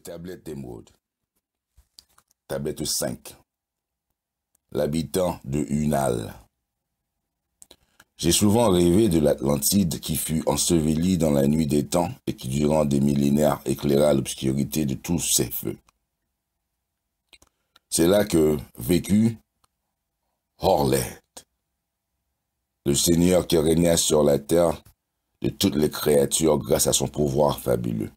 tablette d'émeraude. Tablette 5. L'habitant de Unal. J'ai souvent rêvé de l'Atlantide qui fut ensevelie dans la nuit des temps et qui durant des millénaires éclaira l'obscurité de tous ses feux. C'est là que vécut Horlet, le Seigneur qui régna sur la terre de toutes les créatures grâce à son pouvoir fabuleux.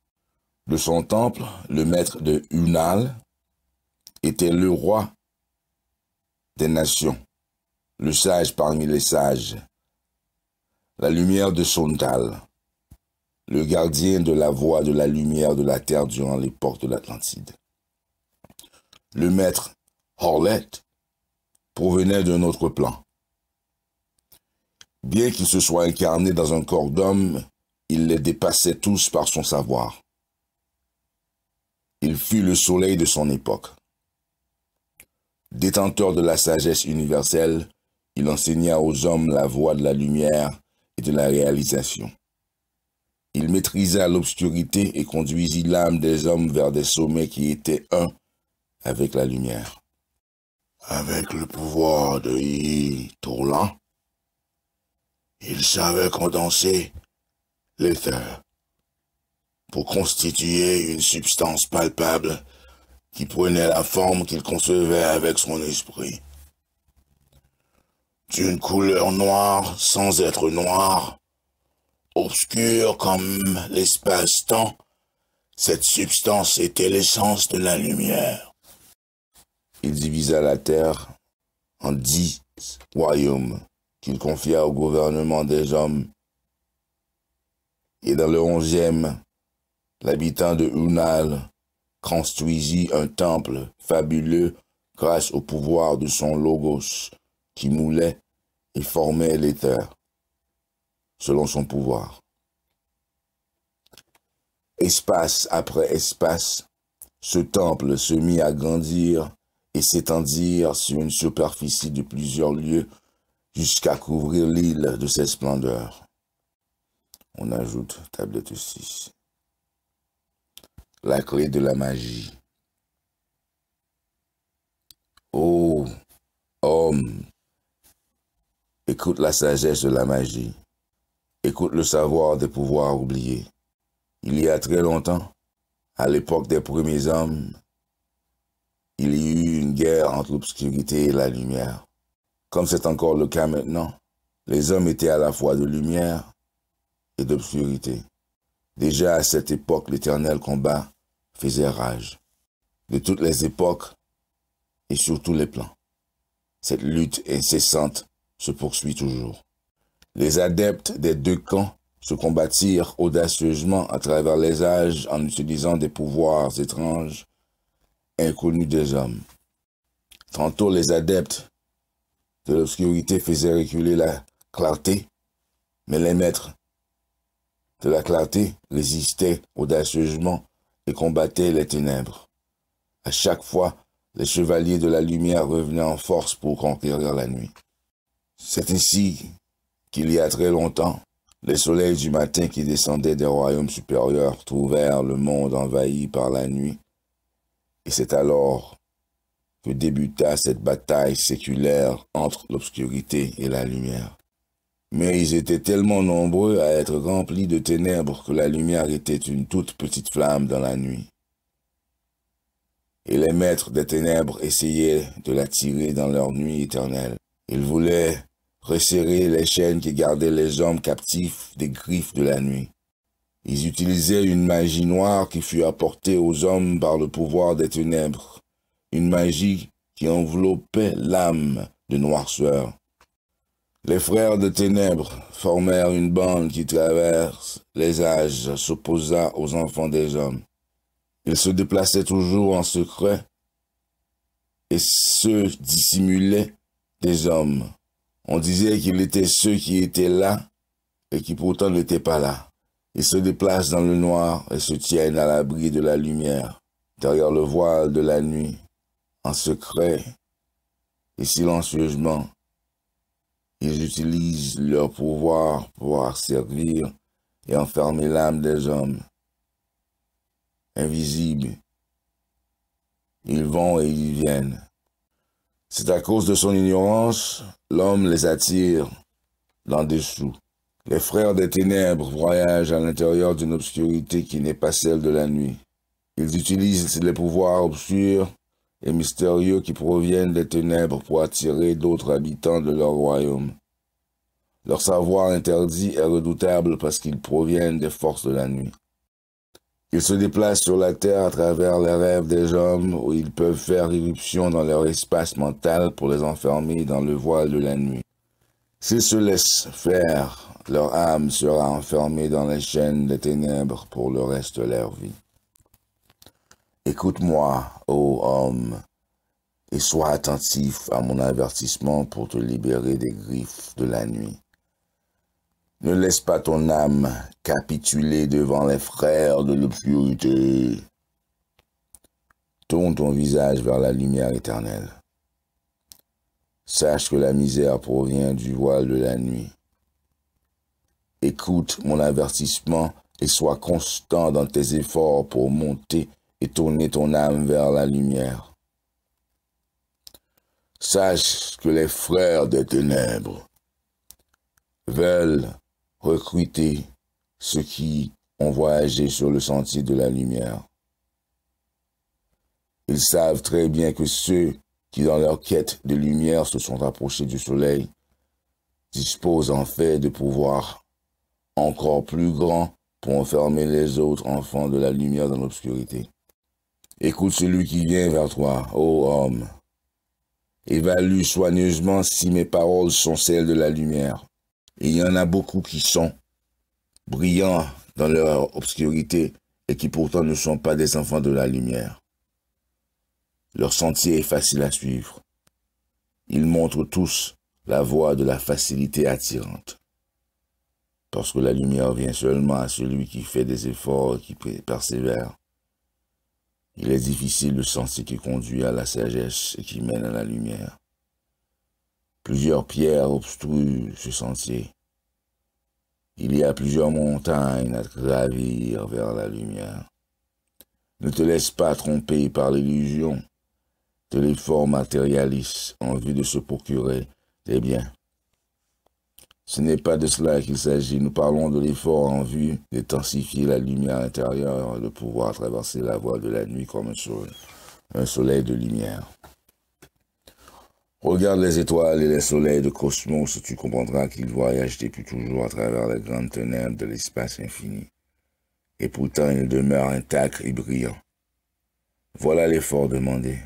De son temple, le maître de Unal était le roi des nations, le sage parmi les sages, la lumière de Sontal, le gardien de la voie de la lumière de la terre durant l'époque de l'Atlantide. Le maître Horlet provenait d'un autre plan. Bien qu'il se soit incarné dans un corps d'homme, il les dépassait tous par son savoir. Il fut le soleil de son époque. Détenteur de la sagesse universelle, il enseigna aux hommes la voie de la lumière et de la réalisation. Il maîtrisa l'obscurité et conduisit l'âme des hommes vers des sommets qui étaient un avec la lumière. Avec le pouvoir de Tourlan, il savait condenser l'éther pour constituer une substance palpable qui prenait la forme qu'il concevait avec son esprit. D'une couleur noire sans être noire, obscure comme l'espace-temps, cette substance était l'essence de la lumière. Il divisa la terre en 10 royaumes qu'il confia au gouvernement des hommes. Et dans le 11e, l'habitant de Unal construisit un temple fabuleux grâce au pouvoir de son logos qui moulait et formait l'éther selon son pouvoir. Espace après espace, ce temple se mit à grandir et s'étendir sur une superficie de plusieurs lieues jusqu'à couvrir l'île de ses splendeurs. On ajoute tablette 6. La clé de la magie. Ô homme, écoute la sagesse de la magie. Écoute le savoir des pouvoirs oubliés. Il y a très longtemps, à l'époque des premiers hommes, il y eut une guerre entre l'obscurité et la lumière. Comme c'est encore le cas maintenant, les hommes étaient à la fois de lumière et d'obscurité. Déjà à cette époque, l'éternel combat faisait rage. De toutes les époques et sur tous les plans, cette lutte incessante se poursuit toujours. Les adeptes des deux camps se combattirent audacieusement à travers les âges en utilisant des pouvoirs étranges, inconnus des hommes. Tantôt les adeptes de l'obscurité faisaient reculer la clarté, mais les maîtres de la clarté résistaient audacieusement et combattaient les ténèbres. À chaque fois, les chevaliers de la lumière revenaient en force pour conquérir la nuit. C'est ainsi qu'il y a très longtemps, les soleils du matin qui descendaient des royaumes supérieurs trouvèrent le monde envahi par la nuit, et c'est alors que débuta cette bataille séculaire entre l'obscurité et la lumière. Mais ils étaient tellement nombreux à être remplis de ténèbres que la lumière était une toute petite flamme dans la nuit. Et les maîtres des ténèbres essayaient de la tirer dans leur nuit éternelle. Ils voulaient resserrer les chaînes qui gardaient les hommes captifs des griffes de la nuit. Ils utilisaient une magie noire qui fut apportée aux hommes par le pouvoir des ténèbres, une magie qui enveloppait l'âme de noirceur. Les frères de ténèbres formèrent une bande qui traverse les âges, s'opposa aux enfants des hommes. Ils se déplaçaient toujours en secret et se dissimulaient des hommes. On disait qu'ils étaient ceux qui étaient là et qui pourtant n'étaient pas là. Ils se déplacent dans le noir et se tiennent à l'abri de la lumière, derrière le voile de la nuit, en secret et silencieusement. Ils utilisent leur pouvoir pour servir et enfermer l'âme des hommes. Invisibles Ils vont et ils viennent. C'est à cause de son ignorance, l'homme les attire d'en dessous. Les frères des ténèbres voyagent à l'intérieur d'une obscurité qui n'est pas celle de la nuit. Ils utilisent les pouvoirs obscurs et mystérieux qui proviennent des ténèbres pour attirer d'autres habitants de leur royaume. Leur savoir interdit est redoutable parce qu'ils proviennent des forces de la nuit. Ils se déplacent sur la terre à travers les rêves des hommes où ils peuvent faire irruption dans leur espace mental pour les enfermer dans le voile de la nuit. S'ils se laissent faire, leur âme sera enfermée dans les chaînes des ténèbres pour le reste de leur vie. Écoute-moi, ô homme, et sois attentif à mon avertissement pour te libérer des griffes de la nuit. Ne laisse pas ton âme capituler devant les frères de l'obscurité. Tourne ton visage vers la lumière éternelle. Sache que la misère provient du voile de la nuit. Écoute mon avertissement et sois constant dans tes efforts pour monter et tourner ton âme vers la lumière. Sache que les frères des ténèbres veulent recruter ceux qui ont voyagé sur le sentier de la lumière. Ils savent très bien que ceux qui, dans leur quête de lumière, se sont approchés du soleil, disposent en fait de pouvoirs encore plus grands pour enfermer les autres enfants de la lumière dans l'obscurité. Écoute celui qui vient vers toi, ô homme. Évalue soigneusement si mes paroles sont celles de la lumière. Et il y en a beaucoup qui sont brillants dans leur obscurité et qui pourtant ne sont pas des enfants de la lumière. Leur sentier est facile à suivre. Ils montrent tous la voie de la facilité attirante. Parce que la lumière vient seulement à celui qui fait des efforts et qui persévère. Il est difficile le sentier qui conduit à la sagesse et qui mène à la lumière. Plusieurs pierres obstruent ce sentier. Il y a plusieurs montagnes à gravir vers la lumière. Ne te laisse pas tromper par l'illusion de l'effort matérialiste en vue de se procurer des biens. Ce n'est pas de cela qu'il s'agit. Nous parlons de l'effort en vue d'intensifier la lumière intérieure et de pouvoir traverser la voie de la nuit comme un soleil de lumière. Regarde les étoiles et les soleils de cosmos et tu comprendras qu'ils voyagent depuis toujours à travers les grandes ténèbres de l'espace infini. Et pourtant ils demeurent intacts et brillants. Voilà l'effort demandé.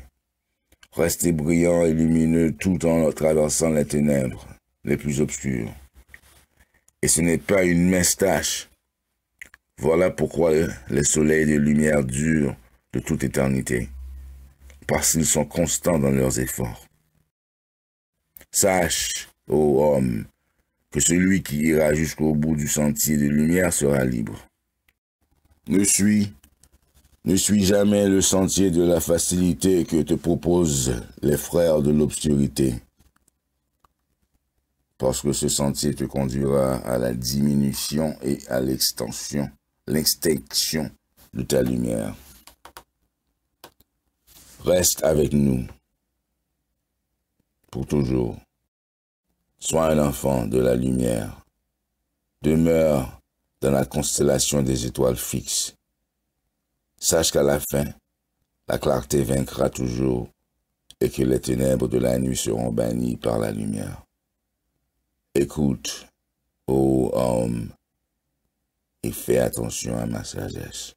Rester brillant et lumineux tout en traversant les ténèbres les plus obscures. Et ce n'est pas une mince tâche. Voilà pourquoi les soleils de lumière durent de toute éternité. Parce qu'ils sont constants dans leurs efforts. Sache, ô homme, que celui qui ira jusqu'au bout du sentier de lumière sera libre. Ne suis jamais le sentier de la facilité que te proposent les frères de l'obscurité. Parce que ce sentier te conduira à la diminution et à l'extinction de ta lumière. Reste avec nous. Pour toujours. Sois un enfant de la lumière. Demeure dans la constellation des étoiles fixes. Sache qu'à la fin, la clarté vaincra toujours et que les ténèbres de la nuit seront bannies par la lumière. Écoute, ô homme, et fais attention à ma sagesse.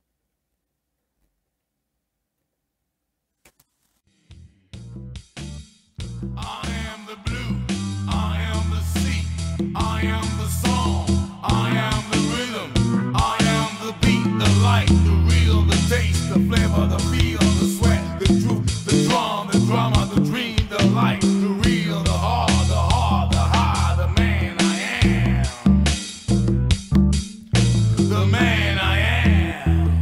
The man I am.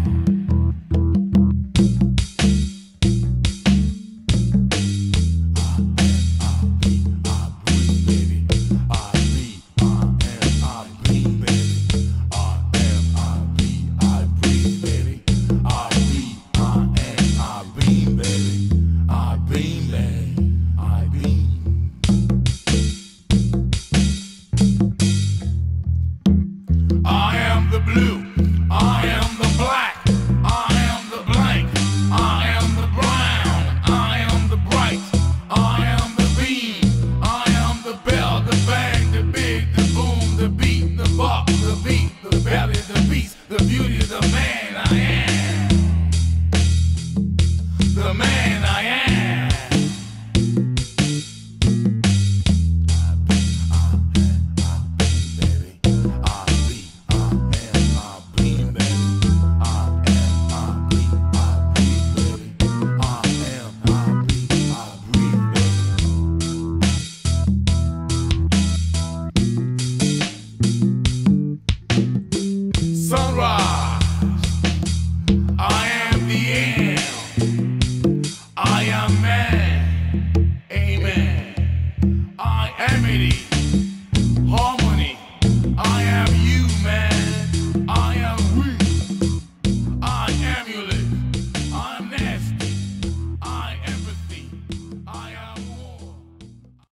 the man I am.